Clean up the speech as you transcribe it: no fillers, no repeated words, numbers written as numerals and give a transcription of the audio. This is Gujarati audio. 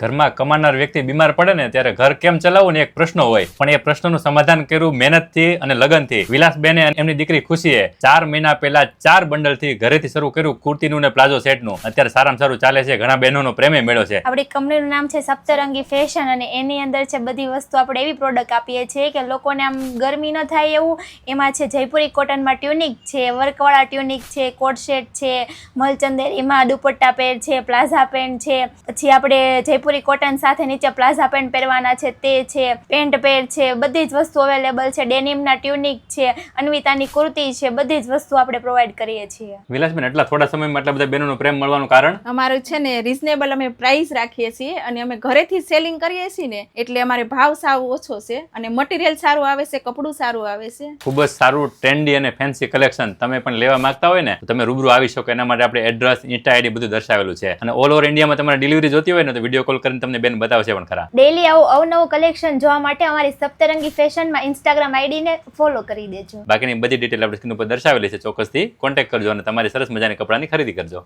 ઘરમાં કમાનાર વ્યક્તિ બીમાર પડે ને ત્યારે ઘર કેમ ચલાવવું ને એક પ્રશ્ન હોય, પણ એ પ્રશ્નનું સમાધાન કર્યું મહેનતથી અને લગનથી. વિલાસબેને એમની દીકરી ખુશીએ 4 મહિના પહેલા 4 બંડલથી ઘરેથી શરૂ કર્યું કુર્તીનું ને પ્લાઝો સેટનું. અત્યારે સારામાં સારું ચાલે છે, ઘણા બહેનોનો પ્રેમે મેળો છે. આપણી કંપનીનું નામ છે સપ્તરંગી ફેશન અને એની અંદર છે બધી વસ્તુ આપણે એવી પ્રોડક્ટ આપીએ છીએ કે લોકોને આમ ગરમી ન થાય એવું. એમાં છે જયપુરી કોટનમાં ટ્યુનિક છે, વર્કવાળા ટ્યુનિક છે, કોટ સેટ છે, મલચંદેરીમાં દુપટ્ટા પેર છે, પ્લાઝા પેન્ટ છે, પછી આપણે જયપુરી કોટન સાથે નીચે પ્લાઝા પેન્ટ પહેરવાના છે તે છે, પેન્ટ પેર છે, બધી જ વસ્તુ અવેલેબલ છે. ડેનિમના ટ્યુનિક છે, અન્વિતાની કુર્તી છે, બધી જ વસ્તુ આપણે પ્રોવાઈડ કરીએ છીએ. વિલાસબેન, એટલા થોડા સમયમાં એટલા બધા બહેનોનો પ્રેમ મળવાનું કારણ? અમારું છે ને રિઝનેબલ અમે પ્રાઇસ રાખીએ છીએ અને અમે ઘરેથી સેલિંગ કરીએ છીએ ને એટલે અમારે ભાવ સાવ ઓછો છે અને મટીરિયલ સારું આવે છે, કપડું સારું આવે છે. ખૂબ જ સારું ટ્રેન્ડી અને ફેન્સી કલેક્શન તમે પણ લેવા માંગતા હોય ને તો તમે રૂબરૂ આવી શકો. એના માટે આપણે એડ્રેસ, ઇન્સ્ટા આઈડી બધું દર્શાવેલું છે અને ઓલ ઓવર ઇન્ડિયામાં તમારે ડિલિવરી જોતી હોય ને તો વિડીયો કોલ કરીને તમને બેન બતાવશે પણ ખરા. ડેઈલી આવું અવનવું કલેક્શન જોવા માટે અમારી સપ્તરંગી ફેશનમાં ઇન્સ્ટાગ્રામ આઈડીને ફોલો કરી દેજો. બાકીની બધી ડિટેલ આપણે સ્ક્રીન ઉપર દર્શાવેલી છે, ચોક્કસથી કોન્ટેક્ટ કરજો અને તમારી સરસ મજાની કપડાની ખરીદી કરજો.